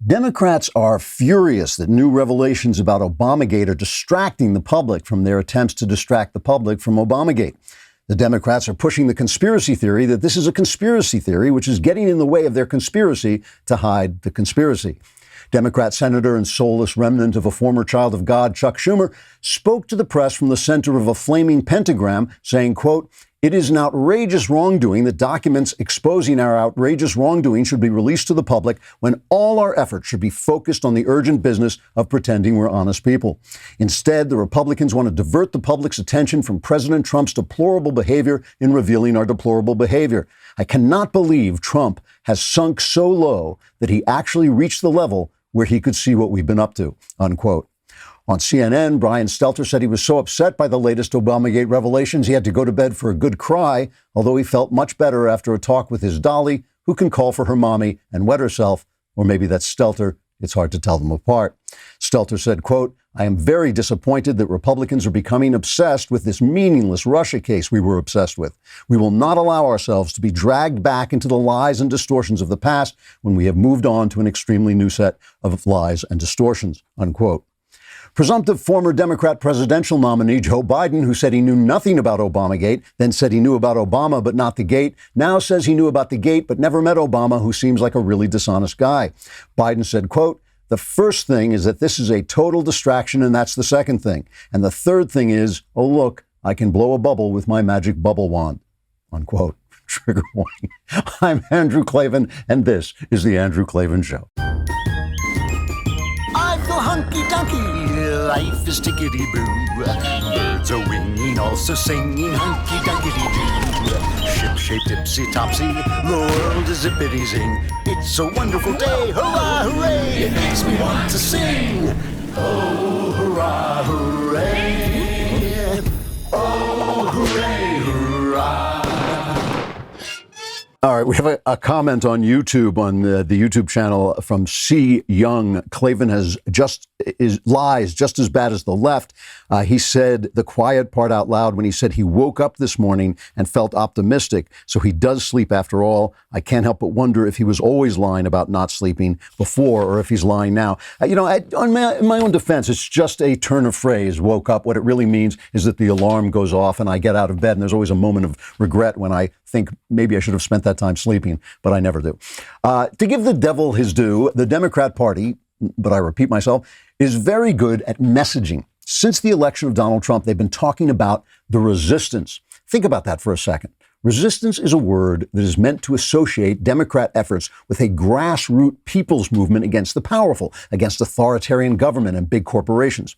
Democrats are furious that new revelations about Obamagate are distracting the public from their attempts to distract the public from Obamagate. The Democrats are pushing the conspiracy theory that this is a conspiracy theory, which is getting in the way of their conspiracy to hide the conspiracy. Democrat senator and soulless remnant of a former child of God, Chuck Schumer, spoke to the press from the center of a flaming pentagram, saying, quote, "It is an outrageous wrongdoing that documents exposing our outrageous wrongdoing should be released to the public when all our efforts should be focused on the urgent business of pretending we're honest people. Instead, the Republicans want to divert the public's attention from President Trump's deplorable behavior in revealing our deplorable behavior. I cannot believe Trump has sunk so low that he actually reached the level where he could see what we've been up to," unquote. On CNN, Brian Stelter said he was so upset by the latest Obamagate revelations he had to go to bed for a good cry, although he felt much better after a talk with his dolly, who can call for her mommy and wet herself. Or maybe that's Stelter. It's hard to tell them apart. Stelter said, quote, "I am very disappointed that Republicans are becoming obsessed with this meaningless Russia case we were obsessed with. We will not allow ourselves to be dragged back into the lies and distortions of the past when we have moved on to an extremely new set of lies and distortions," unquote. Presumptive former Democrat presidential nominee Joe Biden, who said he knew nothing about Obamagate, then said he knew about Obama but not the gate, now says he knew about the gate but never met Obama, who seems like a really dishonest guy. Biden said, quote, "The first thing is that this is a total distraction, and that's the second thing. And the third thing is, oh, look, I can blow a bubble with my magic bubble wand," unquote. Trigger warning. I'm Andrew Klavan, and this is The Andrew Klavan Show. I feel hunky-dunky. Life is tickety-boo. Birds are winging, also singing hunky-dunky-doo. Ship-shaped, tipsy-topsy, the world is zippity-zing. It's a wonderful day, hurrah, hooray! It makes me want to sing. Oh, hurrah, hooray! Oh, hooray, hurrah! All right, we have a comment on YouTube, on the YouTube channel from C. Young. Klavan lies just as bad as the left. He said the quiet part out loud when he said he woke up this morning and felt optimistic. So he does sleep after all. I can't help but wonder if he was always lying about not sleeping before or if he's lying now. In my own defense, it's just a turn of phrase, woke up. What it really means is that the alarm goes off and I get out of bed, and there's always a moment of regret when I think maybe I should have spent that time sleeping, but I never do. To give the devil his due, the Democrat Party, but I repeat myself, is very good at messaging. Since the election of Donald Trump, they've been talking about the resistance. Think about that for a second. Resistance is a word that is meant to associate Democrat efforts with a grassroots people's movement against the powerful, against authoritarian government and big corporations.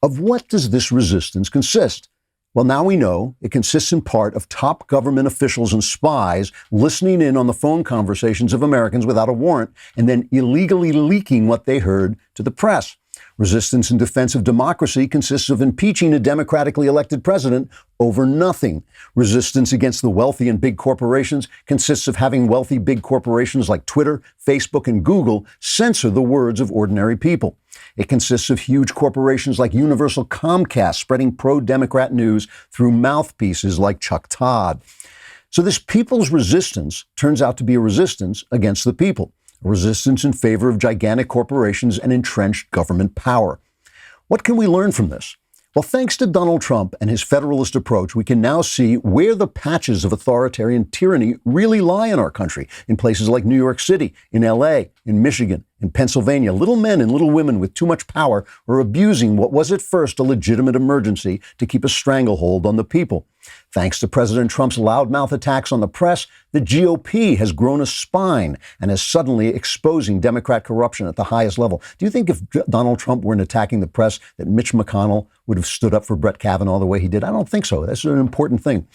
Of what does this resistance consist? Well, now we know it consists in part of top government officials and spies listening in on the phone conversations of Americans without a warrant and then illegally leaking what they heard to the press. Resistance in defense of democracy consists of impeaching a democratically elected president over nothing. Resistance against the wealthy and big corporations consists of having wealthy big corporations like Twitter, Facebook, and Google censor the words of ordinary people. It consists of huge corporations like Universal Comcast spreading pro-Democrat news through mouthpieces like Chuck Todd. So this people's resistance turns out to be a resistance against the people. A resistance in favor of gigantic corporations and entrenched government power. What can we learn from this? Well, thanks to Donald Trump and his federalist approach, we can now see where the patches of authoritarian tyranny really lie in our country, in places like New York City, in LA, in Michigan, in Pennsylvania. Little men and little women with too much power are abusing what was at first a legitimate emergency to keep a stranglehold on the people. Thanks to President Trump's loudmouth attacks on the press, the GOP has grown a spine and is suddenly exposing Democrat corruption at the highest level. Do you think if Donald Trump weren't attacking the press that Mitch McConnell would have stood up for Brett Kavanaugh the way he did? I don't think so. That's an important thing.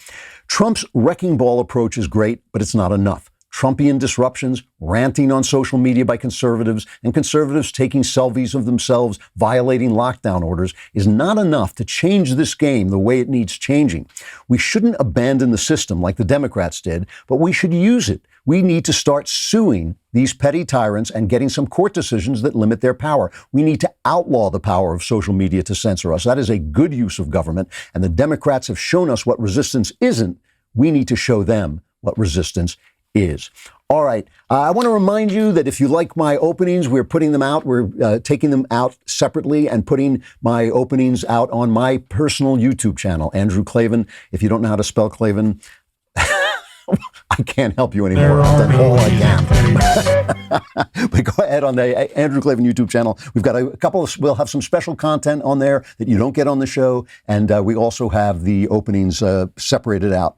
Trump's wrecking ball approach is great, but it's not enough. Trumpian disruptions, ranting on social media by conservatives, and conservatives taking selfies of themselves violating lockdown orders is not enough to change this game the way it needs changing. We shouldn't abandon the system like the Democrats did, but we should use it. We need to start suing these petty tyrants and getting some court decisions that limit their power. We need to outlaw the power of social media to censor us. That is a good use of government, and the Democrats have shown us what resistance isn't. We need to show them what resistance is. All right. I want to remind you that if you like my openings, we're putting them out. We're taking them out separately and putting my openings out on my personal YouTube channel, Andrew Klavan. If you don't know how to spell Klavan, I can't help you anymore. I've done all I can. But go ahead on the Andrew Klavan YouTube channel. We've got a couple of, we'll have some special content on there that you don't get on the show. And we also have the openings separated out.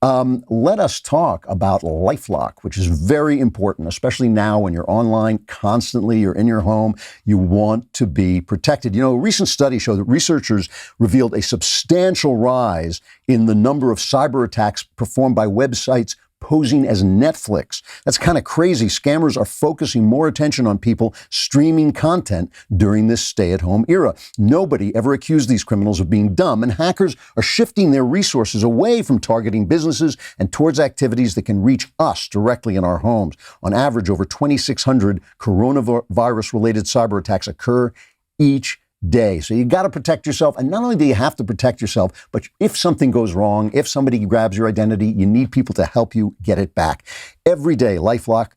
Let us talk about LifeLock, which is very important, especially now when you're online constantly, you're in your home, you want to be protected. You know, a recent study showed that researchers revealed a substantial rise in the number of cyber attacks performed by websites posing as Netflix. That's kind of crazy. Scammers are focusing more attention on people streaming content during this stay-at-home era. Nobody ever accused these criminals of being dumb, and hackers are shifting their resources away from targeting businesses and towards activities that can reach us directly in our homes. On average, over 2,600 coronavirus-related cyber attacks occur each day. So you got to protect yourself. And not only do you have to protect yourself, but if something goes wrong, if somebody grabs your identity, you need people to help you get it back. Every day, LifeLock,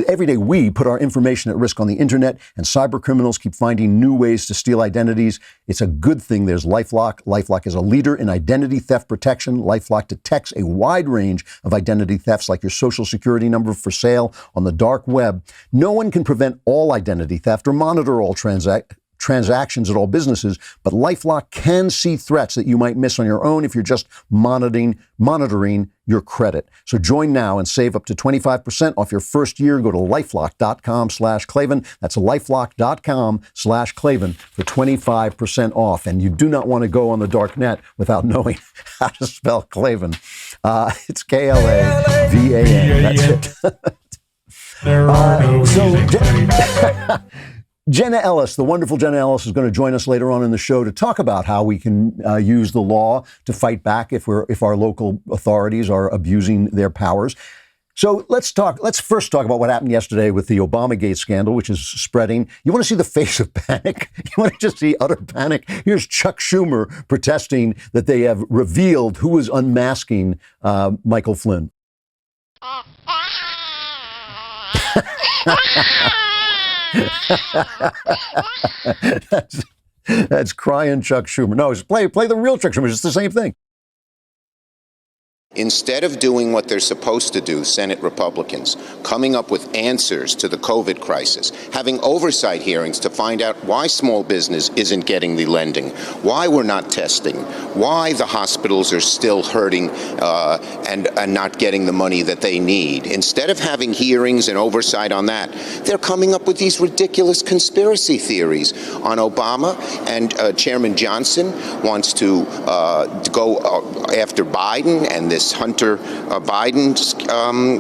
every day we put our information at risk on the internet, and cyber criminals keep finding new ways to steal identities. It's a good thing there's LifeLock. LifeLock is a leader in identity theft protection. LifeLock detects a wide range of identity thefts, like your social security number for sale on the dark web. No one can prevent all identity theft or monitor all transactions at all businesses, but LifeLock can see threats that you might miss on your own if you're just monitoring your credit. So join now and save up to 25% off your first year. Go to lifelock.com/Klavan. That's lifelock.com/Klavan for 25% off. And you do not want to go on the dark net without knowing how to spell Klavan. It's Klavan. That's it. Jenna Ellis, the wonderful Jenna Ellis, is going to join us later on in the show to talk about how we can use the law to fight back if our local authorities are abusing their powers. So let's first talk about what happened yesterday with the Obamagate scandal, which is spreading. You want to see the face of panic? You want to just see utter panic? Here's Chuck Schumer protesting that they have revealed who is unmasking Michael Flynn. That's crying Chuck Schumer. No, play the real Chuck Schumer. It's the same thing. Instead of doing what they're supposed to do, Senate Republicans, coming up with answers to the COVID crisis, having oversight hearings to find out why small business isn't getting the lending, why we're not testing, why the hospitals are still hurting and not getting the money that they need. Instead of having hearings and oversight on that, they're coming up with these ridiculous conspiracy theories on Obama, and Chairman Johnson wants to go after Biden and this Hunter Biden's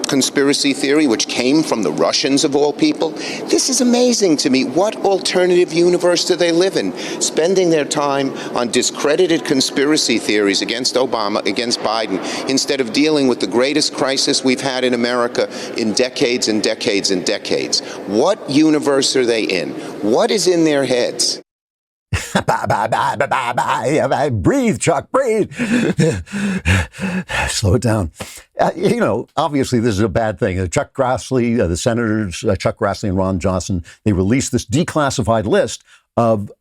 conspiracy theory, which came from the Russians of all people. This is amazing to me. What alternative universe do they live in? Spending their time on discredited conspiracy theories against Obama, against Biden, instead of dealing with the greatest crisis we've had in America in decades and decades and decades. What universe are they in? What is in their heads? Breathe, Chuck, breathe. Slow it down. Obviously, this is a bad thing. Chuck Grassley, the senators, Chuck Grassley and Ron Johnson, they released this declassified list of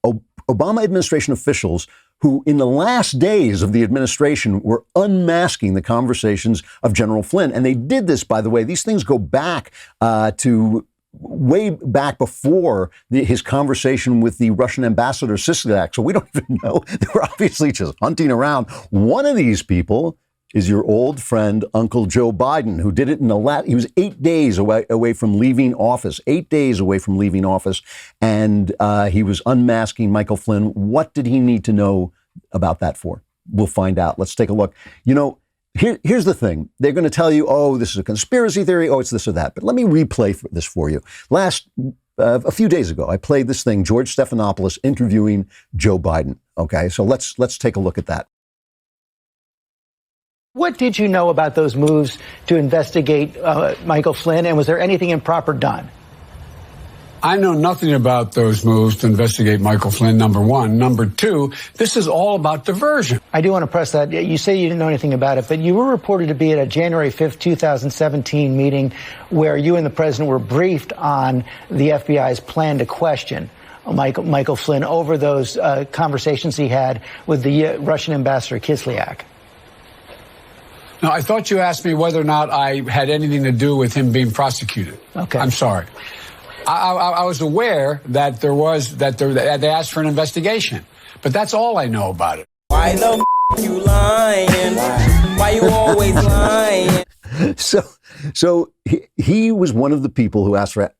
Obama administration officials who, in the last days of the administration, were unmasking the conversations of General Flynn. And they did this, by the way. These things go back to way back before his conversation with the Russian ambassador Sislak. So we don't even know. They were obviously just hunting around. One of these people is your old friend, Uncle Joe Biden, who did it in he was 8 days away from leaving office, 8 days away from leaving office. And he was unmasking Michael Flynn. What did he need to know about that for? We'll find out. Let's take a look. Here's the thing. They're going to tell you, oh, this is a conspiracy theory. Oh, it's this or that. But let me replay this for you. A few days ago, I played this thing, George Stephanopoulos interviewing Joe Biden. Okay, so let's take a look at that. What did you know about those moves to investigate Michael Flynn, and was there anything improper done? I know nothing about those moves to investigate Michael Flynn, number one. Number two, this is all about diversion. I do want to press that. You say you didn't know anything about it, but you were reported to be at a January 5th, 2017 meeting where you and the president were briefed on the FBI's plan to question Michael Flynn over those conversations he had with the Russian ambassador Kislyak. Now, I thought you asked me whether or not I had anything to do with him being prosecuted. Okay. I'm sorry. I was aware that they asked for an investigation, but that's all I know about it. Why the you lying? Why you always lying? So he was one of the people who asked for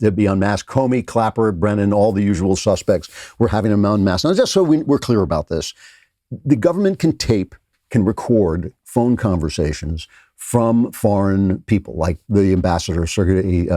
to be unmasked. Comey, Clapper, Brennan, all the usual suspects were having him unmasked. Now, just so we're clear about this, the government can record phone conversations from foreign people, like the ambassador Sergei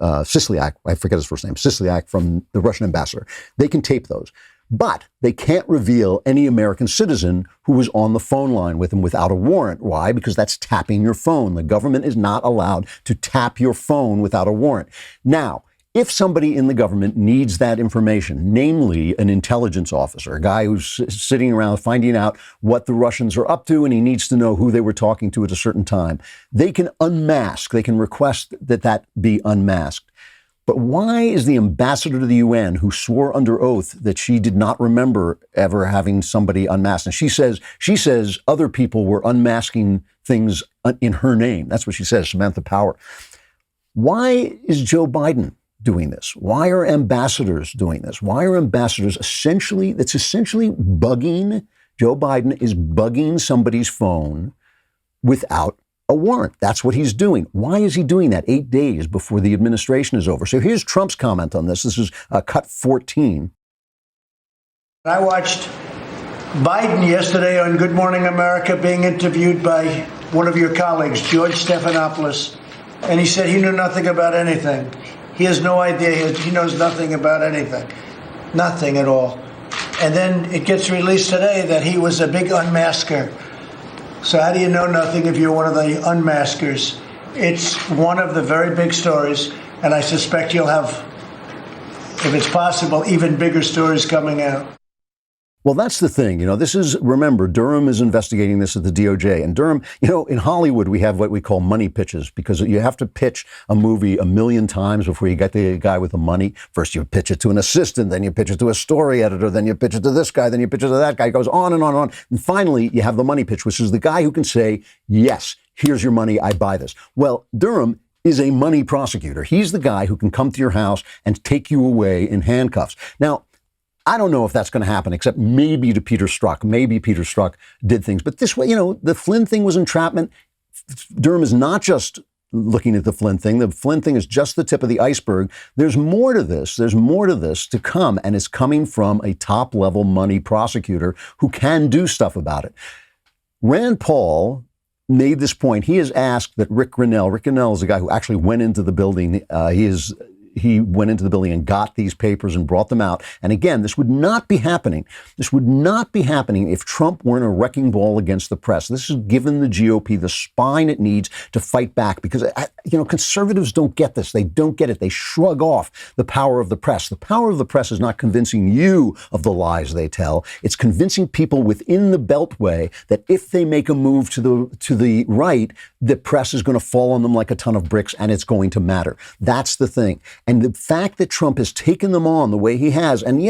Kislyak, I forget his first name, Kislyak, from the Russian ambassador. They can tape those. But they can't reveal any American citizen who was on the phone line with him without a warrant. Why? Because that's tapping your phone. The government is not allowed to tap your phone without a warrant. Now, if somebody in the government needs that information, namely an intelligence officer, a guy who's sitting around finding out what the Russians are up to, and he needs to know who they were talking to at a certain time, they can unmask, they can request that be unmasked. But why is the ambassador to the UN, who swore under oath that she did not remember ever having somebody unmasked, and she says other people were unmasking things in her name. That's what she says, Samantha Power. Why is Joe Biden doing this? Why are ambassadors doing this? Why are ambassadors essentially bugging? Joe Biden is bugging somebody's phone without a warrant. That's what he's doing. Why is he doing that 8 days before the administration is over? So here's Trump's comment on this. This is cut 14. I watched Biden yesterday on Good Morning America being interviewed by one of your colleagues, George Stephanopoulos, and he said he knew nothing about anything. He has no idea. He knows nothing about anything. Nothing at all. And then it gets released today that he was a big unmasker. So how do you know nothing if you're one of the unmaskers? It's one of the very big stories, and I suspect you'll have, if it's possible, even bigger stories coming out. Well, that's the thing. Remember, Durham is investigating this at the DOJ. And Durham, in Hollywood, we have what we call money pitches, because you have to pitch a movie 1,000,000 times before you get the guy with the money. First, you pitch it to an assistant, then you pitch it to a story editor, then you pitch it to this guy, then you pitch it to that guy. It goes on and on and on. And finally, you have the money pitch, which is the guy who can say, yes, here's your money, I buy this. Well, Durham is a money prosecutor. He's the guy who can come to your house and take you away in handcuffs. Now, I don't know if that's going to happen, except maybe to Peter Strzok. Maybe Peter Strzok did things. But this way, the Flynn thing was entrapment. Durham is not just looking at the Flynn thing. The Flynn thing is just the tip of the iceberg. There's more to this. There's more to this to come, and it's coming from a top-level money prosecutor who can do stuff about it. Rand Paul made this point. He has asked that Rick Grinnell is the guy who actually went into the building. He went into the building and got these papers and brought them out. And again, this would not be happening. This would not be happening if Trump weren't a wrecking ball against the press. This has given the GOP the spine it needs to fight back, because, conservatives don't get this. They don't get it. They shrug off the power of the press. The power of the press is not convincing you of the lies they tell. It's convincing people within the Beltway that if they make a move to the right, the press is going to fall on them like a ton of bricks, and it's going to matter. That's the thing. And the fact that Trump has taken them on the way he has, and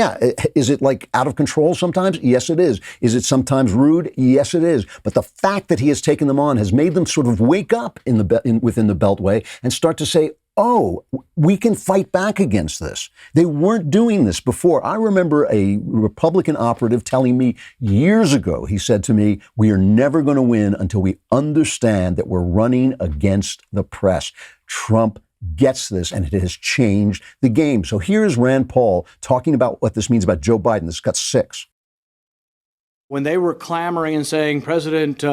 is it like out of control sometimes? Yes, it is. Is it sometimes rude? Yes, it is. But the fact that he has taken them on has made them sort of wake up within the Beltway and start to say, oh, we can fight back against this. They weren't doing this before. I remember a Republican operative telling me years ago, he said to me, we are never going to win until we understand that we're running against the press. Trump gets this, and it has changed the game. So here's Rand Paul talking about what this means about Joe Biden. This got 6. When they were clamoring and saying President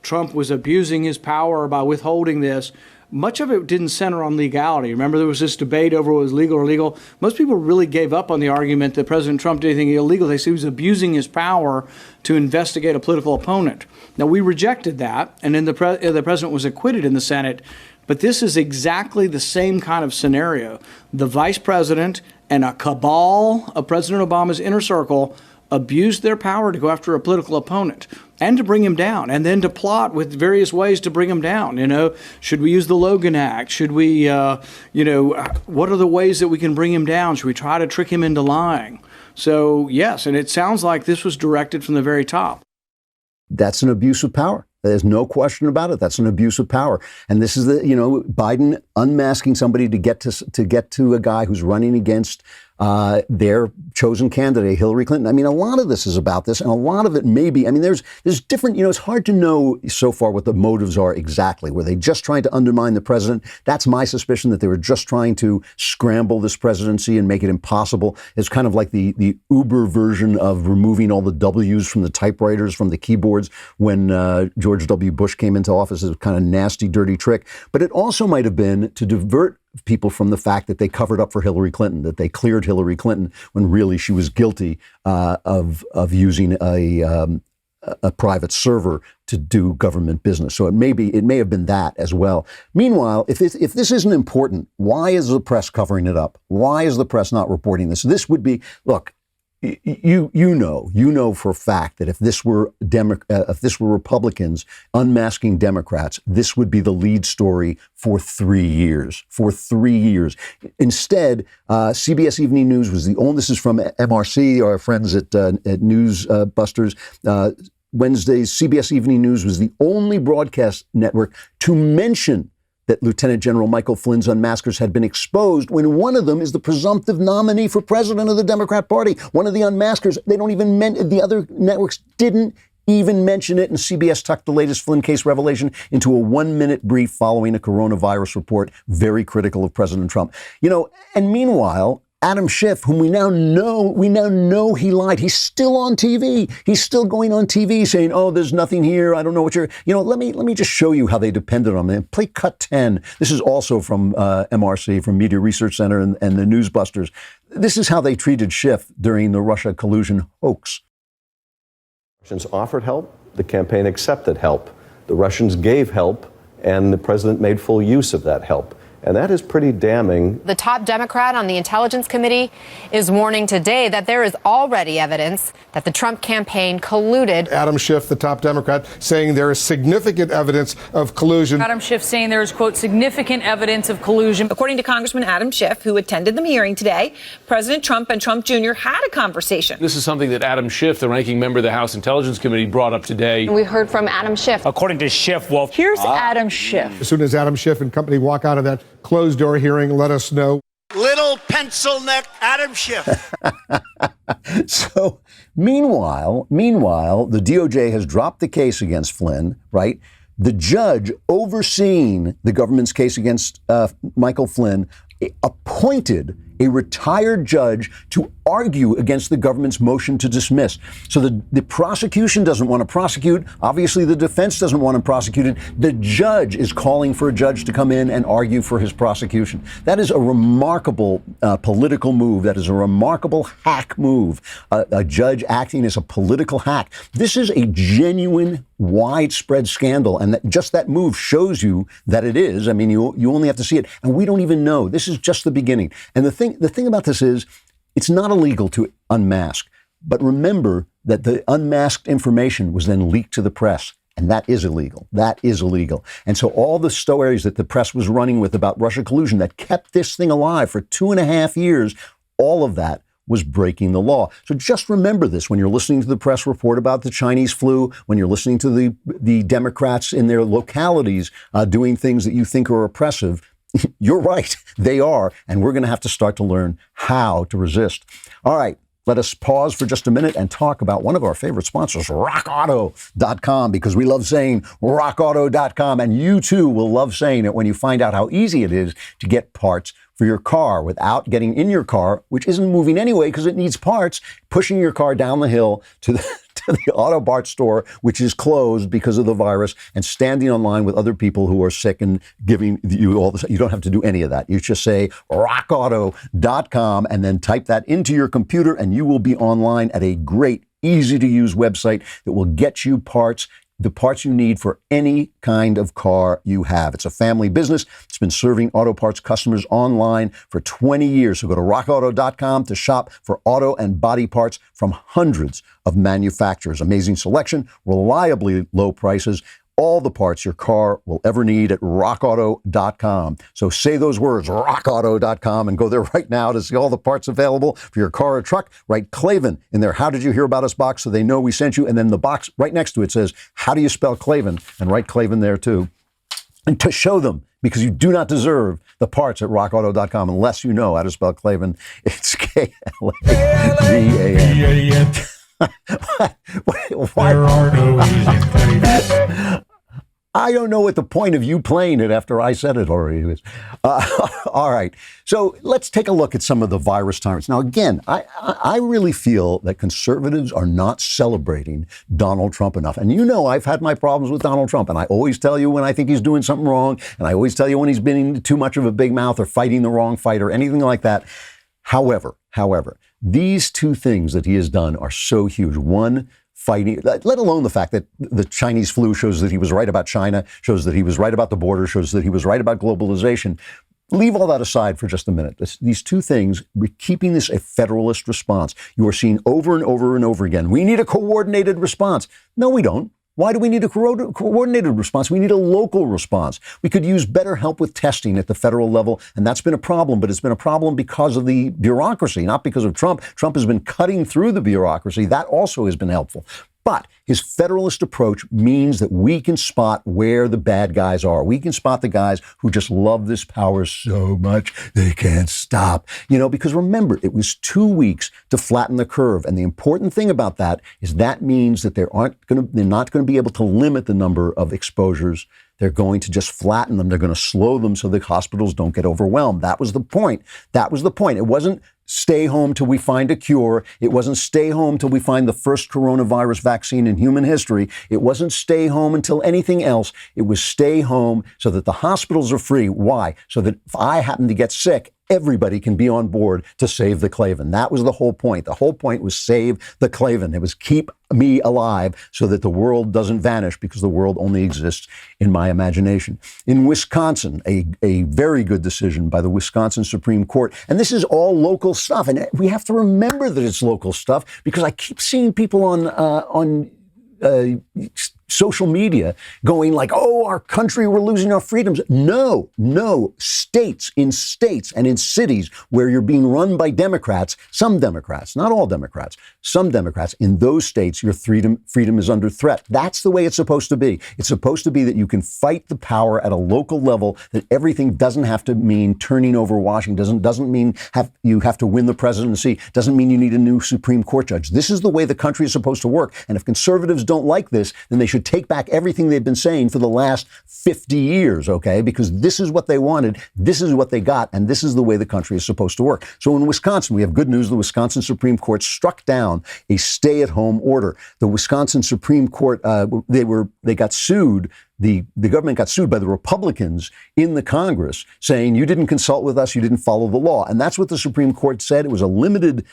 Trump was abusing his power by withholding this, much of it didn't center on legality. Remember, there was this debate over what was legal or illegal. Most people really gave up on the argument that President Trump did anything illegal. They said he was abusing his power to investigate a political opponent. Now, we rejected that, and then the president was acquitted in the Senate. But this is exactly the same kind of scenario. The vice president and a cabal of President Obama's inner circle abused their power to go after a political opponent and to bring him down, and then to plot with various ways to bring him down. Should we use the Logan Act? Should we, what are the ways that we can bring him down? Should we try to trick him into lying? So, yes, and it sounds like this was directed from the very top. That's an abuse of power. There's no question about it. That's an abuse of power. And this is Biden unmasking somebody to get to a guy who's running against their chosen candidate, Hillary Clinton. I mean, a lot of this is about this, and a lot of it may be. I mean, there's different, it's hard to know so far what the motives are exactly. Were they just trying to undermine the president? That's my suspicion, that they were just trying to scramble this presidency and make it impossible. It's kind of like the Uber version of removing all the W's from the typewriters, from the keyboards when George W. Bush came into office. It's a kind of nasty, dirty trick. But it also might have been to divert people from the fact that they covered up for Hillary Clinton, that they cleared Hillary Clinton when really she was guilty of using a private server to do government business. So it may have been that as well. Meanwhile, if this isn't important, why is the press covering it up? Why is the press not reporting this? This would be, look, you know for a fact that if this were Republicans unmasking Democrats, this would be the lead story for 3 years. For 3 years. Instead, CBS Evening News was the only. This is from MRC, our friends at News Busters. Wednesday's CBS Evening News was the only broadcast network to mention that Lieutenant General Michael Flynn's unmaskers had been exposed when one of them is the presumptive nominee for president of the Democrat Party. One of the unmaskers, the other networks didn't even mention it, and CBS tucked the latest Flynn case revelation into a 1-minute brief following a coronavirus report, very critical of President Trump. And meanwhile, Adam Schiff, whom we now know he lied. He's still on TV. He's still going on TV saying, "Oh, there's nothing here. I don't know what you're." Let me just show you how they depended on him. Play cut 10. This is also from MRC, from Media Research Center and the Newsbusters. This is how they treated Schiff during the Russia collusion hoax. Russians offered help. The campaign accepted help. The Russians gave help, and the president made full use of that help. And that is pretty damning. The top Democrat on the Intelligence Committee is warning today that there is already evidence that the Trump campaign colluded. Adam Schiff, the top Democrat, saying there is significant evidence of collusion. Adam Schiff saying there is, quote, significant evidence of collusion. According to Congressman Adam Schiff, who attended the hearing today, President Trump and Trump Jr. had a conversation. This is something that Adam Schiff, the ranking member of the House Intelligence Committee, brought up today. We heard from Adam Schiff. According to Schiff, here's Adam Schiff. As soon as Adam Schiff and company walk out of that closed-door hearing, let us know. Little pencil neck Adam Schiff. So meanwhile, the DOJ has dropped the case against Flynn, right? The judge overseeing the government's case against Michael Flynn appointed a retired judge to argue against the government's motion to dismiss. So the prosecution doesn't want to prosecute. Obviously, the defense doesn't want to prosecute it. The judge is calling for a judge to come in and argue for his prosecution. That is a remarkable political move. That is a remarkable hack move. A judge acting as a political hack. This is a genuine, widespread scandal, and just that move shows you that it is. I mean, you only have to see it, and we don't even know. This is just the beginning. And the thing about this is, it's not illegal to unmask, but remember that the unmasked information was then leaked to the press, and that is illegal. That is illegal. And so all the stories that the press was running with about Russia collusion that kept this thing alive for 2.5 years, all of that was breaking the law. So just remember this when you're listening to the press report about the Chinese flu, when you're listening to the Democrats in their localities doing things that you think are oppressive. You're right. They are. And we're going to have to start to learn how to resist. All right. Let us pause for just a minute and talk about one of our favorite sponsors, rockauto.com, because we love saying rockauto.com. And you too will love saying it when you find out how easy it is to get parts for your car without getting in your car, which isn't moving anyway because it needs parts, pushing your car down the hill to the auto parts store, which is closed because of the virus, and standing online with other people who are sick and giving you all this. You don't have to do any of that. You just say rockauto.com and then type that into your computer, and you will be online at a great, easy to use website that will get you parts the parts you need for any kind of car you have. It's a family business. It's been serving auto parts customers online for 20 years. So go to rockauto.com to shop for auto and body parts from hundreds of manufacturers. Amazing selection, reliably low prices, all the parts your car will ever need at rockauto.com. So say those words, rockauto.com, and go there right now to see all the parts available for your car or truck. Write Klavan in their How Did You Hear About Us box so they know we sent you. And then the box right next to it says, how do you spell Klavan? And write Klavan there too. And to show them, because you do not deserve the parts at rockauto.com unless you know how to spell Klavan. It's Klavan. There are no easy things. I don't know what the point of you playing it after I said it already is. All right. So let's take a look at some of the virus tyrants. Now, again, I really feel that conservatives are not celebrating Donald Trump enough. And you know, I've had my problems with Donald Trump, and I always tell you when I think he's doing something wrong, and I always tell you when he's being too much of a big mouth or fighting the wrong fight or anything like that. However, these two things that he has done are so huge. One, fighting, let alone the fact that the Chinese flu shows that he was right about China, shows that he was right about the border, shows that he was right about globalization. Leave all that aside for just a minute. These two things, we're keeping this a federalist response. You are seeing over and over and over again, we need a coordinated response. No, we don't. Why do we need a coordinated response? We need a local response. We could use better help with testing at the federal level, and that's been a problem, but it's been a problem because of the bureaucracy, not because of Trump. Trump has been cutting through the bureaucracy. That also has been helpful. But his federalist approach means that we can spot where the bad guys are. We can spot the guys who just love this power so much they can't stop. You know, because remember, it was 2 weeks to flatten the curve. And the important thing about that is that means that they're not going to be able to limit the number of exposures. They're going to just flatten them. They're going to slow them so the hospitals don't get overwhelmed. That was the point. It wasn't stay home till we find a cure. It wasn't stay home till we find the first coronavirus vaccine in human history. It wasn't stay home until anything else. It was stay home so that the hospitals are free. Why? So that if I happen to get sick, everybody can be on board to save the Klavan. That was the whole point. The whole point was save the Klavan. It was keep me alive so that the world doesn't vanish, because the world only exists in my imagination. In Wisconsin, a very good decision by the Wisconsin Supreme Court. And this is all local stuff. And we have to remember that it's local stuff, because I keep seeing people on social media going like, oh, our country, we're losing our freedoms. No, states and in cities where you're being run by Democrats, some Democrats, not all Democrats, some Democrats, in those states, your freedom is under threat. That's the way it's supposed to be. It's supposed to be that you can fight the power at a local level, that everything doesn't have to mean turning over Washington, doesn't mean you have to win the presidency, doesn't mean you need a new Supreme Court judge. This is the way the country is supposed to work. And if conservatives don't like this, then they should take back everything they've been saying for the last 50 years, okay? Because this is what they wanted, this is what they got, and this is the way the country is supposed to work. So in Wisconsin, we have good news. The Wisconsin Supreme Court struck down a stay-at-home order. The Wisconsin Supreme Court, they got sued. The government got sued by the Republicans in the Congress, saying you didn't consult with us, you didn't follow the law. And that's what the Supreme Court said. It was a limited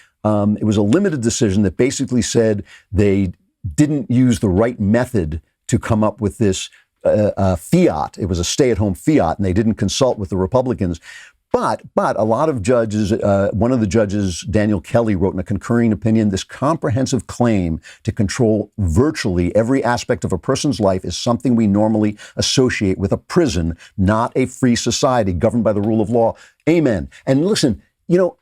decision that basically said they didn't use the right method to come up with this fiat. It was a stay-at-home fiat, and they didn't consult with the Republicans. But a lot of judges, one of the judges, Daniel Kelly, wrote in a concurring opinion, this comprehensive claim to control virtually every aspect of a person's life is something we normally associate with a prison, not a free society governed by the rule of law. Amen. And listen, you know,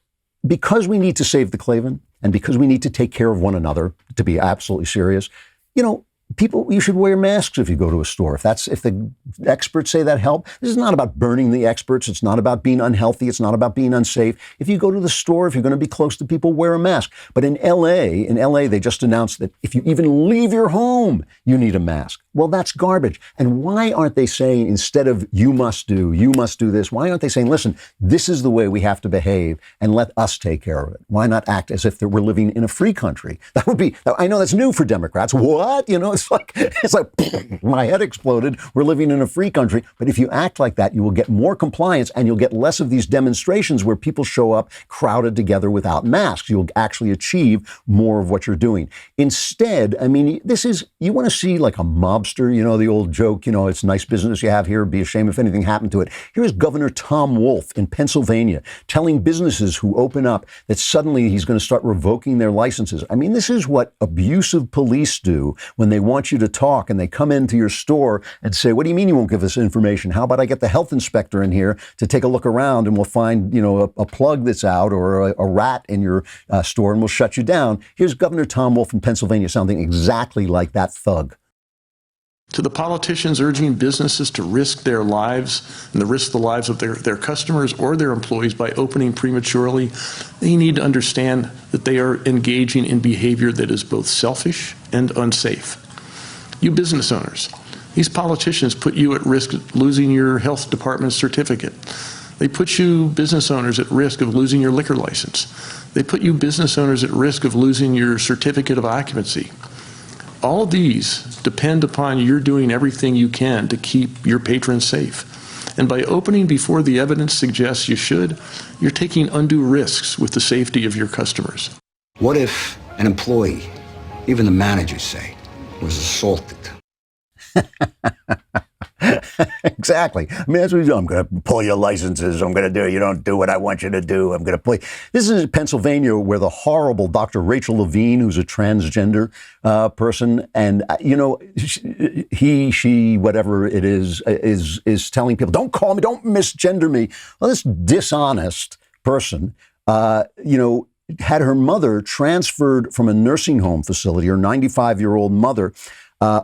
because we need to save the Klavan, and because we need to take care of one another, to be absolutely serious, you know, people, you should wear masks if you go to a store. If the experts say that help, this is not about burning the experts. It's not about being unhealthy. It's not about being unsafe. If you go to the store, if you're going to be close to people, wear a mask. But in LA, they just announced that if you even leave your home, you need a mask. Well, that's garbage. And why aren't they saying, instead of you must do this, why aren't they saying, listen, this is the way we have to behave and let us take care of it? Why not act as if we're living in a free country? That would be, I know that's new for Democrats. What? You know, It's like my head exploded. We're living in a free country. But if you act like that, you will get more compliance and you'll get less of these demonstrations where people show up crowded together without masks. You'll actually achieve more of what you're doing. Instead, I mean, you want to see like a mobster, you know, the old joke, you know, it's nice business you have here. It'd be a shame if anything happened to it. Here's Governor Tom Wolf in Pennsylvania telling businesses who open up that suddenly he's going to start revoking their licenses. I mean, this is what abusive police do when they want you to talk and they come into your store and say, what do you mean you won't give us information? How about I get the health inspector in here to take a look around and we'll find, you know, a plug that's out or a rat in your store and we'll shut you down. Here's Governor Tom Wolf in Pennsylvania sounding exactly like that thug. To the politicians urging businesses to risk their lives and to risk the lives of their customers or their employees by opening prematurely, they need to understand that they are engaging in behavior that is both selfish and unsafe. You business owners, these politicians put you at risk of losing your health department certificate. They put you business owners at risk of losing your liquor license. They put you business owners at risk of losing your certificate of occupancy. All of these depend upon your doing everything you can to keep your patrons safe. And by opening before the evidence suggests you should, you're taking undue risks with the safety of your customers. What if an employee, even the manager say, was assaulted? Exactly. I mean, that's what you do. I'm going to pull your licenses. I'm going to do, you don't do what I want you to do. I'm going to play. This is Pennsylvania where the horrible Dr. Rachel Levine, who's a transgender person, and, you know, she, whatever it is telling people, don't call me, don't misgender me. Well, this dishonest person, you know, had her mother transferred from a nursing home facility, her 95-year-old mother,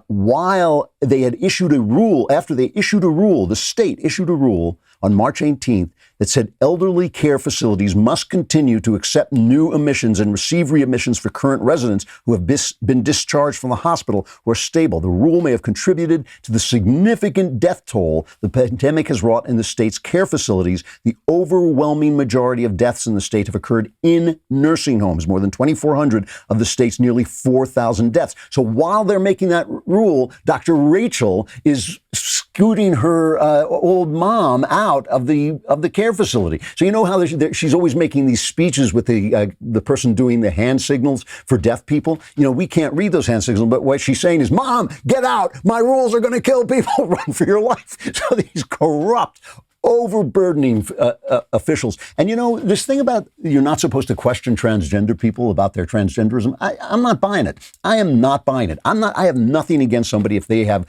while they had issued a rule, the state issued a rule on March 18th that said elderly care facilities must continue to accept new admissions and receive readmissions for current residents who have been discharged from the hospital who are stable. The rule may have contributed to the significant death toll the pandemic has wrought in the state's care facilities. The overwhelming majority of deaths in the state have occurred in nursing homes, more than 2,400 of the state's nearly 4,000 deaths. So while they're making that rule, Dr. Rachel is scooting her old mom out of the care facility. So you know how she's always making these speeches with the person doing the hand signals for deaf people. You know, we can't read those hand signals, but what she's saying is, Mom, get out. My rules are going to kill people. Run for your life. So these corrupt, overburdening officials. And, you know, this thing about you're not supposed to question transgender people about their transgenderism, I'm not buying it. I am not buying it. I have nothing against somebody if they have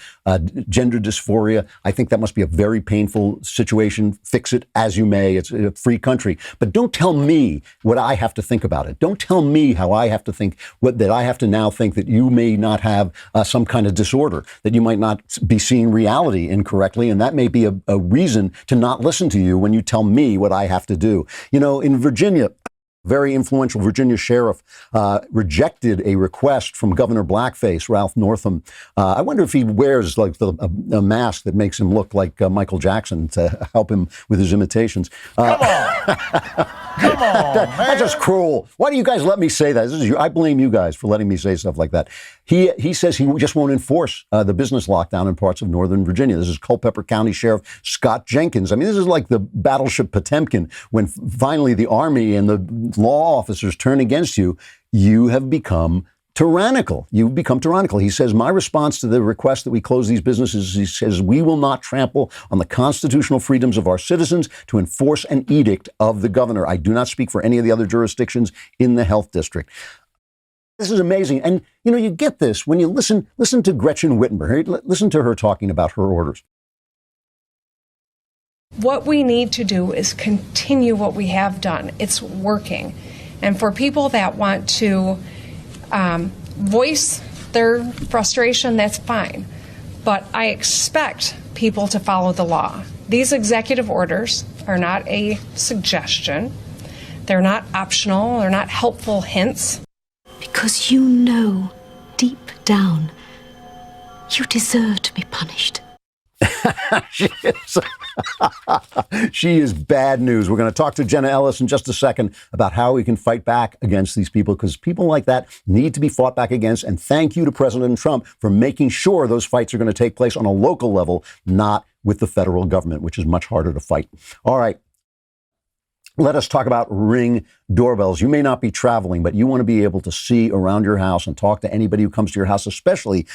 gender dysphoria. I think that must be a very painful situation. Fix it as you may. It's a free country. But don't tell me what I have to think about it. Don't tell me how I have to think, that I have to now think that you may not have some kind of disorder, that you might not be seeing reality incorrectly. And that may be a reason to not listen to you when you tell me what I have to do. You know, in Virginia, very influential Virginia sheriff rejected a request from Governor Blackface, Ralph Northam. I wonder if he wears like a mask that makes him look like Michael Jackson to help him with his imitations. Come on. Come on, man. That's just cruel. Why do you guys let me say that? I blame you guys for letting me say stuff like that. He says he just won't enforce the business lockdown in parts of northern Virginia. This is Culpeper County Sheriff Scott Jenkins. I mean, this is like the battleship Potemkin when finally the army and the law officers turn against you. You have become tyrannical. You've become tyrannical. He says, my response to the request that we close these businesses, he says, we will not trample on the constitutional freedoms of our citizens to enforce an edict of the governor. I do not speak for any of the other jurisdictions in the health district. This is amazing. And, you know, you get this when you listen to Gretchen Whitmer. Listen to her talking about her orders. What we need to do is continue what we have done. It's working. And for people that want to voice their frustration, that's fine. But I expect people to follow the law. These executive orders are not a suggestion. They're not optional. They're not helpful hints. Because you know, deep down, you deserve to be punished. She is, she is bad news. We're going to talk to Jenna Ellis in just a second about how we can fight back against these people, because people like that need to be fought back against. And thank you to President Trump for making sure those fights are going to take place on a local level, not with the federal government, which is much harder to fight. All right. Let us talk about Ring doorbells. You may not be traveling, but you want to be able to see around your house and talk to anybody who comes to your house, especially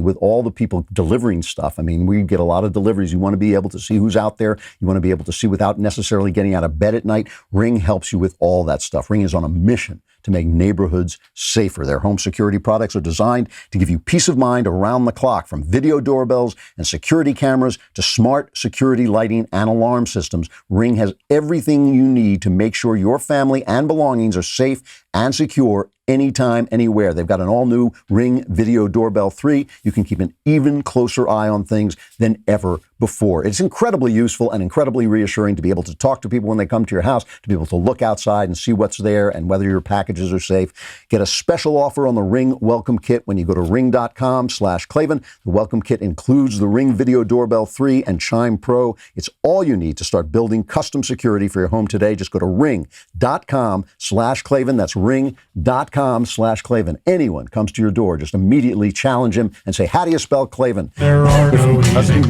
with all the people delivering stuff. I mean, we get a lot of deliveries. You want to be able to see who's out there. You want to be able to see without necessarily getting out of bed at night. Ring helps you with all that stuff. Ring is on a mission to make neighborhoods safer. Their home security products are designed to give you peace of mind around the clock, from video doorbells and security cameras to smart security lighting and alarm systems. Ring has everything you need to make sure your family and belongings are safe and secure anytime, anywhere. They've got an all-new Ring Video Doorbell 3. You can keep an even closer eye on things than ever before. It's incredibly useful and incredibly reassuring to be able to talk to people when they come to your house, to be able to look outside and see what's there and whether your packages are safe. Get a special offer on the Ring Welcome Kit when you go to ring.com/Klavan. The Welcome Kit includes the Ring Video Doorbell 3 and Chime Pro. It's all you need to start building custom security for your home today. Just go to ring.com/Klavan. That's ring.com/Klavan. Anyone comes to your door, just immediately challenge him and say, "How do you spell Klavan?" There are no easy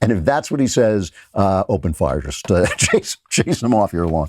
And if that's what he says, open fire. Just chase him off your lawn.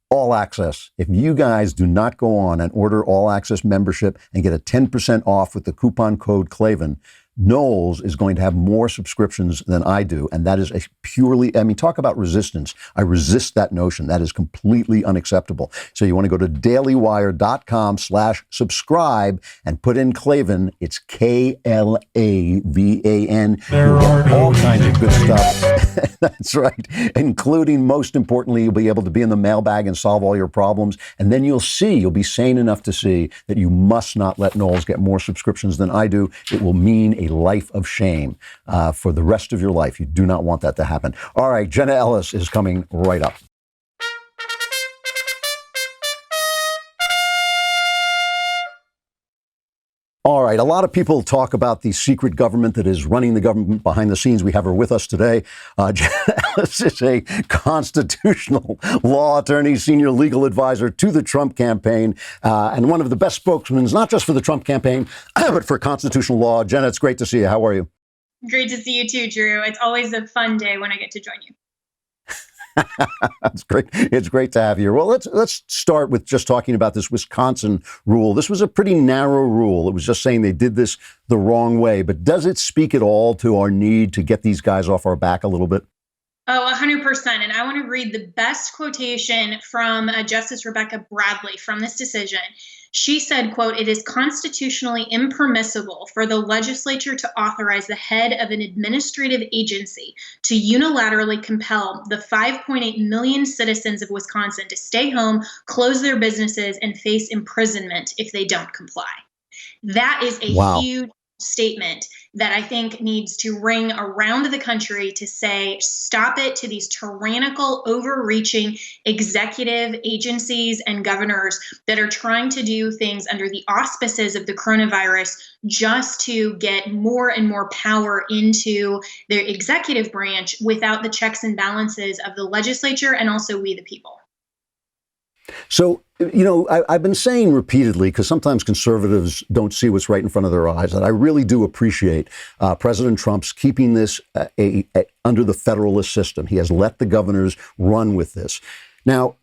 All Access. If you guys do not go on and order All Access membership and get a 10% off with the coupon code Klavan, Knowles is going to have more subscriptions than I do. And that is a purely, I mean, talk about resistance. I resist that notion. That is completely unacceptable. So you want to go to dailywire.com/subscribe and put in Klavan. It's Klavan. You'll get all kinds of good stuff. That's right. Including, most importantly, you'll be able to be in the mailbag and solve all your problems. And then you'll be sane enough to see that you must not let Knowles get more subscriptions than I do. It will mean a life of shame for the rest of your life. You do not want that to happen. All right, Jenna Ellis is coming right up. All right, a lot of people talk about the secret government that is running the government behind the scenes. We have her with us today. Jenna Ellis is a constitutional law attorney, senior legal advisor to the Trump campaign, and one of the best spokesmen, not just for the Trump campaign, but for constitutional law. Jenna, it's great to see you. How are you? Great to see you too, Drew. It's always a fun day when I get to join you. That's great. It's great to have you here. Well, let's start with just talking about this Wisconsin rule. This was a pretty narrow rule. It was just saying they did this the wrong way. But does it speak at all to our need to get these guys off our back a little bit? Oh, 100%. And I want to read the best quotation from Justice Rebecca Bradley from this decision. She said, quote, "It is constitutionally impermissible for the legislature to authorize the head of an administrative agency to unilaterally compel the 5.8 million citizens of Wisconsin to stay home, close their businesses, and face imprisonment if they don't comply." That is a huge statement that I think needs to ring around the country to say, stop it to these tyrannical, overreaching executive agencies and governors that are trying to do things under the auspices of the coronavirus just to get more and more power into their executive branch without the checks and balances of the legislature and also we the people. So, you know, I've been saying repeatedly, because sometimes conservatives don't see what's right in front of their eyes, that I really do appreciate President Trump's keeping this under the federalist system. He has let the governors run with this. Now,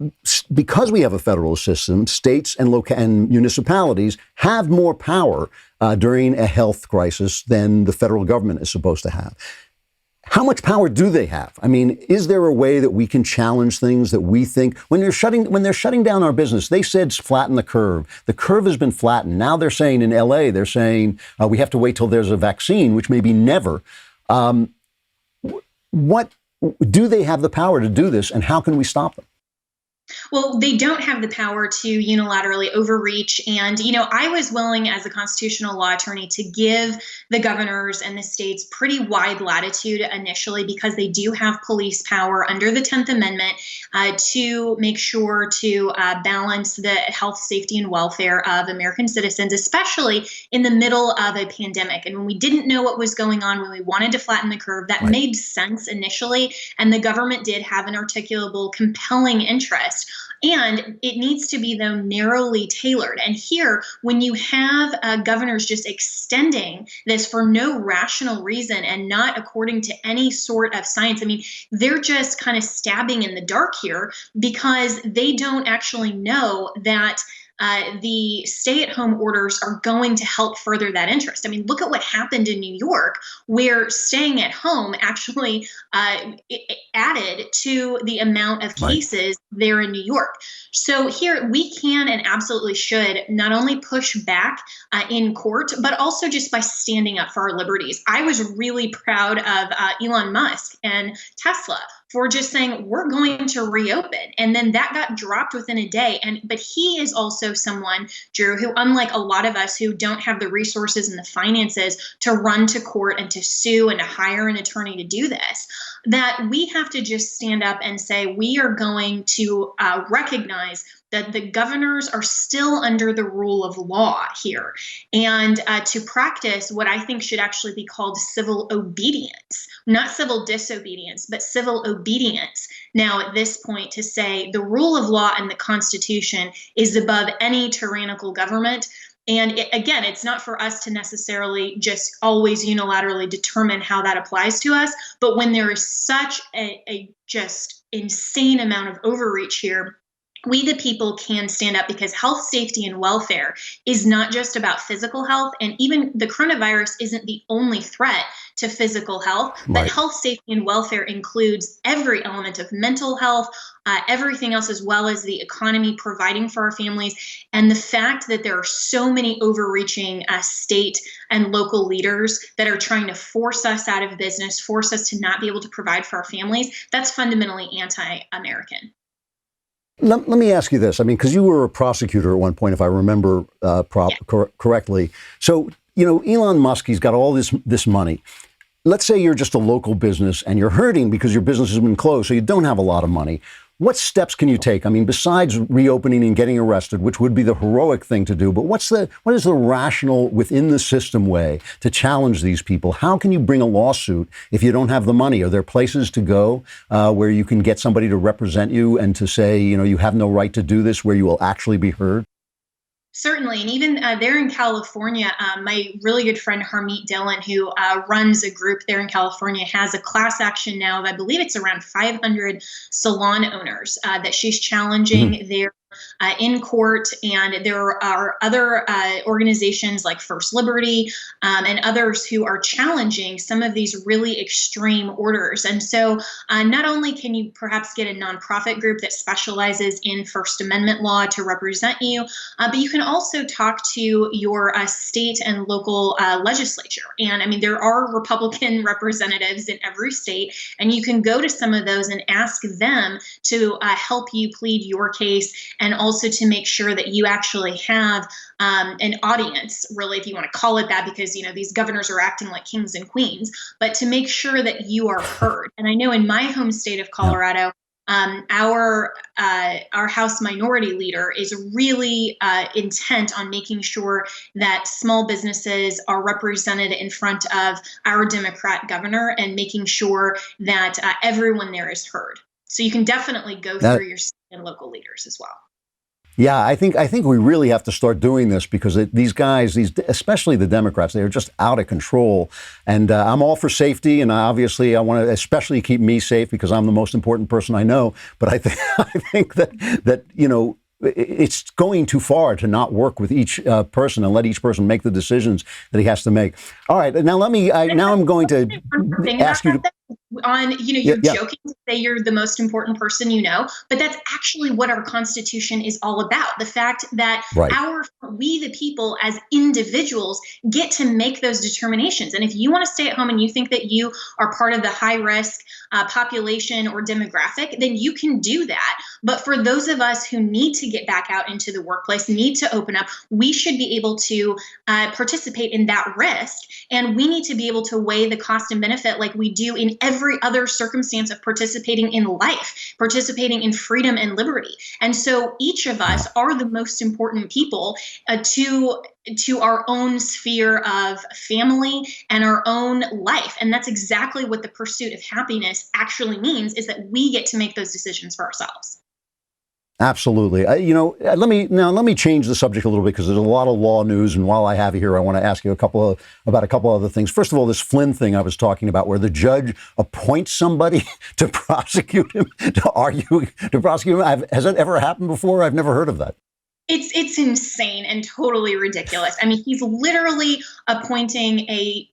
because we have a federalist system, states and municipalities have more power during a health crisis than the federal government is supposed to have. How much power do they have? I mean, is there a way that we can challenge things that we think when they're shutting down our business? They said flatten the curve. The curve has been flattened. Now they're saying in LA, they're saying we have to wait till there's a vaccine, which may be never. What do they have the power to do this, and how can we stop them? Well, they don't have the power to unilaterally overreach. And, I was willing as a constitutional law attorney to give the governors and the states pretty wide latitude initially, because they do have police power under the 10th Amendment to make sure to balance the health, safety, and welfare of American citizens, especially in the middle of a pandemic. And when we didn't know what was going on, when we wanted to flatten the curve, that made sense initially. And the government did have an articulable, compelling interest. And it needs to be, though, narrowly tailored. And here, when you have governors just extending this for no rational reason and not according to any sort of science, I mean, they're just kind of stabbing in the dark here, because they don't actually know that the stay-at-home orders are going to help further that interest. I mean, look at what happened in New York, where staying at home actually added to the amount of cases there in New York. So here we can and absolutely should not only push back in court, but also just by standing up for our liberties. I was really proud of Elon Musk and Tesla for just saying, we're going to reopen. And then that got dropped within a day. But he is also someone, Drew, who, unlike a lot of us who don't have the resources and the finances to run to court and to sue and to hire an attorney to do this, that we have to just stand up and say, we are going to recognize that the governors are still under the rule of law here, and to practice what I think should actually be called civil obedience, not civil disobedience, but civil obedience. Now, at this point, to say the rule of law and the Constitution is above any tyrannical government. And again, it's not for us to necessarily just always unilaterally determine how that applies to us. But when there is such a just insane amount of overreach here, we, the people, can stand up, because health, safety, and welfare is not just about physical health. And even the coronavirus isn't the only threat to physical health, but health, safety, and welfare includes every element of mental health, everything else, as well as the economy, providing for our families. And the fact that there are so many overreaching state and local leaders that are trying to force us out of business, force us to not be able to provide for our families, that's fundamentally anti-American. Let me ask you this. I mean, because you were a prosecutor at one point, if I remember correctly. So, Elon Musk, he's got all this money. Let's say you're just a local business and you're hurting because your business has been closed, so you don't have a lot of money. What steps can you take? I mean, besides reopening and getting arrested, which would be the heroic thing to do, but what is the rational, within the system way to challenge these people? How can you bring a lawsuit if you don't have the money? Are there places to go where you can get somebody to represent you and to say, you have no right to do this, where you will actually be heard? Certainly. And even there in California, my really good friend Harmeet Dillon, who runs a group there in California, has a class action now of, I believe it's around 500 salon owners that she's challenging their in court. And there are other organizations like First Liberty and others who are challenging some of these really extreme orders. And so not only can you perhaps get a nonprofit group that specializes in First Amendment law to represent you, but you can also talk to your state and local legislature. And I mean, there are Republican representatives in every state, and you can go to some of those and ask them to help you plead your case, and also to make sure that you actually have an audience, really, if you want to call it that, because, these governors are acting like kings and queens, but to make sure that you are heard. And I know in my home state of Colorado, our House Minority Leader is really intent on making sure that small businesses are represented in front of our Democrat governor, and making sure that everyone there is heard. So you can definitely go through your state and local leaders as well. Yeah, I think we really have to start doing this, because these guys, especially the Democrats, they are just out of control. And I'm all for safety, and obviously I want to especially keep me safe, because I'm the most important person I know. But I think that it's going too far to not work with each person and let each person make the decisions that he has to make. All right, now I'm going to ask you to. you're joking to say you're the most important person you know, but that's actually what our Constitution is all about. The fact that we, the people, as individuals, get to make those determinations. And if you want to stay at home and you think that you are part of the high risk population or demographic, then you can do that. But for those of us who need to get back out into the workplace, need to open up, we should be able to participate in that risk. And we need to be able to weigh the cost and benefit like we do in every other circumstance of participating in life, participating in freedom and liberty. And so each of us are the most important people to our own sphere of family and our own life. And that's exactly what the pursuit of happiness actually means, is that we get to make those decisions for ourselves. Absolutely. Let me change the subject a little bit, because there's a lot of law news. And while I have you here, I want to ask you about a couple other things. First of all, this Flynn thing I was talking about, where the judge appoints somebody to prosecute him, to prosecute him. Has that ever happened before? I've never heard of that. It's insane and totally ridiculous. I mean, he's literally appointing a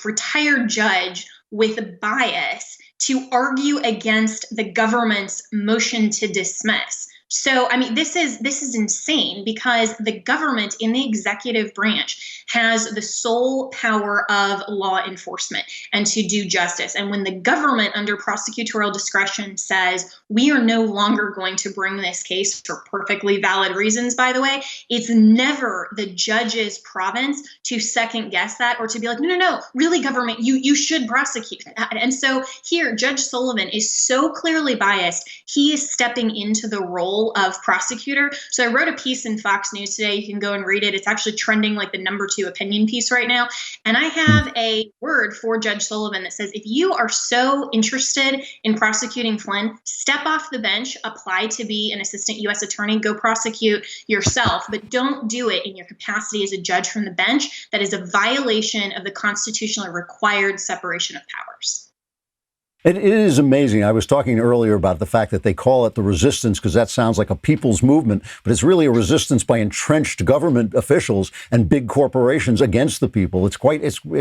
retired judge with bias to argue against the government's motion to dismiss. So, I mean, this is insane, because the government in the executive branch has the sole power of law enforcement and to do justice. And when the government, under prosecutorial discretion, says we are no longer going to bring this case for perfectly valid reasons, by the way, it's never the judge's province to second guess that or to be like, no, really, government, you should prosecute that. And so here, Judge Sullivan is so clearly biased. He is stepping into the role of prosecutor. So I wrote a piece in Fox News today. You can go and read it. It's actually trending like the #2 opinion piece right now. And I have a word for Judge Sullivan that says, if you are so interested in prosecuting Flynn, step off the bench, apply to be an assistant U.S. attorney, go prosecute yourself, but don't do it in your capacity as a judge from the bench. That is a violation of the constitutionally required separation of powers. It is amazing. I was talking earlier about the fact that they call it the resistance, because that sounds like a people's movement, but it's really a resistance by entrenched government officials and big corporations against the people. It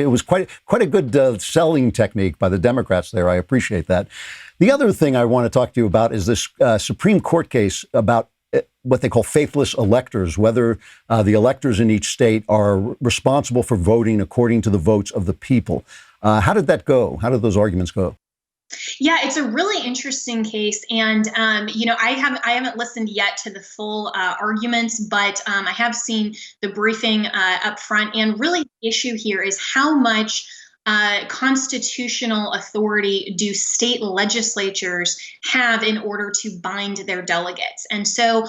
was quite a good selling technique by the Democrats there. I appreciate that. The other thing I want to talk to you about is this Supreme Court case about what they call faithless electors, whether the electors in each state are responsible for voting according to the votes of the people. How did that go? How did those arguments go? Yeah, it's a really interesting case, and I haven't listened yet to the full arguments, but I have seen the briefing up front. And really, the issue here is how much constitutional authority do state legislatures have in order to bind their delegates? And so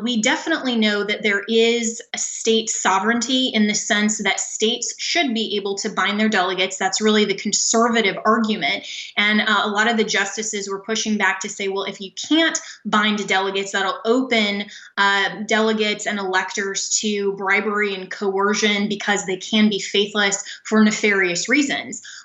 we definitely know that there is a state sovereignty in the sense that states should be able to bind their delegates. That's really the conservative argument. And a lot of the justices were pushing back to say, well, if you can't bind delegates, that'll open delegates and electors to bribery and coercion because they can be faithless for nefarious reasons.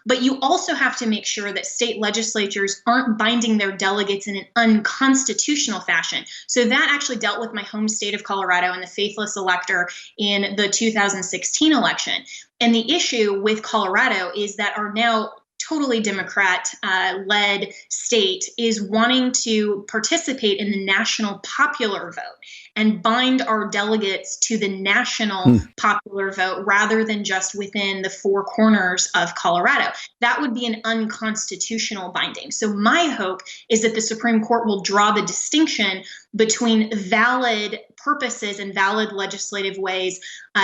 But you also have to make sure that state legislatures aren't binding their delegates in an unconstitutional fashion. So that actually dealt with my home state of Colorado and the faithless elector in the 2016 election. And the issue with Colorado is that our now totally Democrat-led state is wanting to participate in the national popular vote and bind our delegates to the national popular vote rather than just within the four corners of Colorado. That would be an unconstitutional binding. So my hope is that the Supreme Court will draw the distinction between valid purposes and valid legislative ways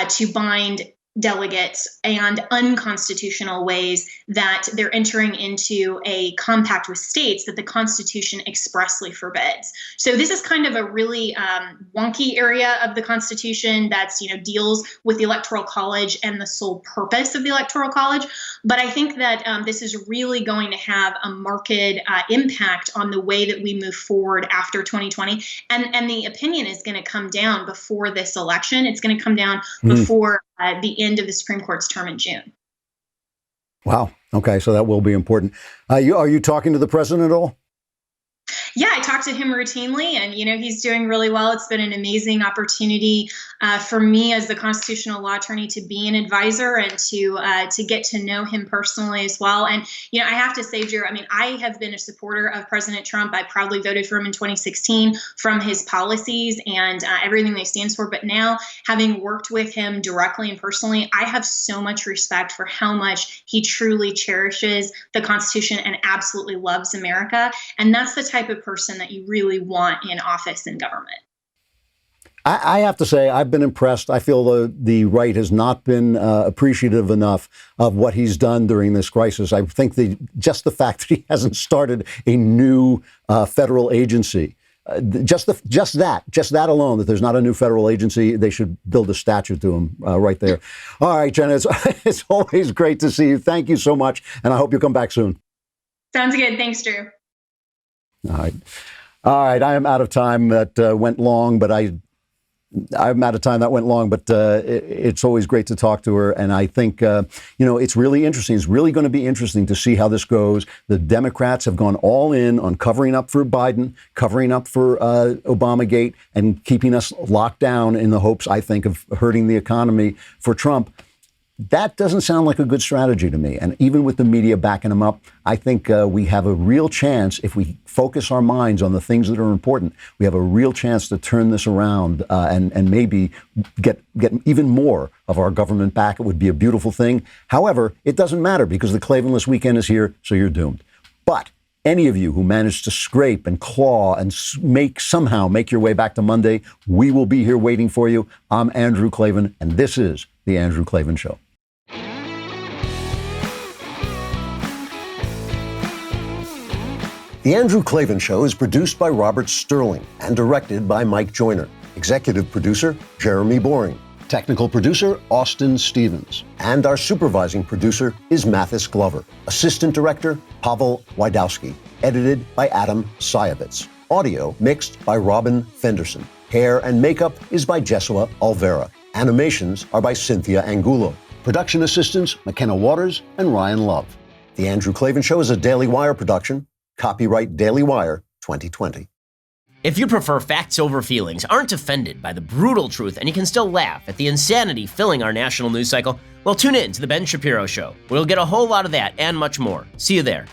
to bind delegates and unconstitutional ways that they're entering into a compact with states that the Constitution expressly forbids. So this is kind of a really wonky area of the Constitution that's, deals with the Electoral College and the sole purpose of the Electoral College. But I think that this is really going to have a marked impact on the way that we move forward after 2020. And the opinion is going to come down before this election. It's going to come down before the end of the Supreme Court's term in June. Wow. Okay, so that will be important. Are you talking to the president at all? Yeah, I talk to him routinely, and he's doing really well. It's been an amazing opportunity for me as the constitutional law attorney to be an advisor and to get to know him personally as well. And I have to say, Drew, I have been a supporter of President Trump. I proudly voted for him in 2016 from his policies and everything they stands for. But now, having worked with him directly and personally, I have so much respect for how much he truly cherishes the Constitution and absolutely loves America. And that's the type of person that you really want in office in government. I have to say, I've been impressed. I feel the right has not been appreciative enough of what he's done during this crisis. I think just the fact that he hasn't started a new federal agency, just that alone, that there's not a new federal agency, they should build a statue to him right there. All right, Jenna, it's always great to see you. Thank you so much, and I hope you come back soon. Sounds good. Thanks, Drew. All right. I am out of time. That went long, but I'm out of time. That went long, but it's always great to talk to her. And I think, it's really interesting. It's really going to be interesting to see how this goes. The Democrats have gone all in on covering up for Biden, covering up for Obamagate, and keeping us locked down in the hopes, I think, of hurting the economy for Trump. That doesn't sound like a good strategy to me. And even with the media backing them up, I think we have a real chance, if we focus our minds on the things that are important, we have a real chance to turn this around and maybe get even more of our government back. It would be a beautiful thing. However, it doesn't matter because the Klavanless weekend is here, so you're doomed. But any of you who managed to scrape and claw and somehow make your way back to Monday, we will be here waiting for you. I'm Andrew Klavan, and this is The Andrew Klavan Show. The Andrew Klavan Show is produced by Robert Sterling and directed by Mike Joyner. Executive producer, Jeremy Boring. Technical producer, Austin Stevens. And our supervising producer is Mathis Glover. Assistant director, Pavel Wydowski. Edited by Adam Sayevitz. Audio mixed by Robin Fenderson. Hair and makeup is by Jesua Alvera. Animations are by Cynthia Angulo. Production assistants, McKenna Waters and Ryan Love. The Andrew Klavan Show is a Daily Wire production. Copyright Daily Wire 2020. If you prefer facts over feelings, aren't offended by the brutal truth, and you can still laugh at the insanity filling our national news cycle, well, tune in to The Ben Shapiro Show. We'll get a whole lot of that and much more. See you there.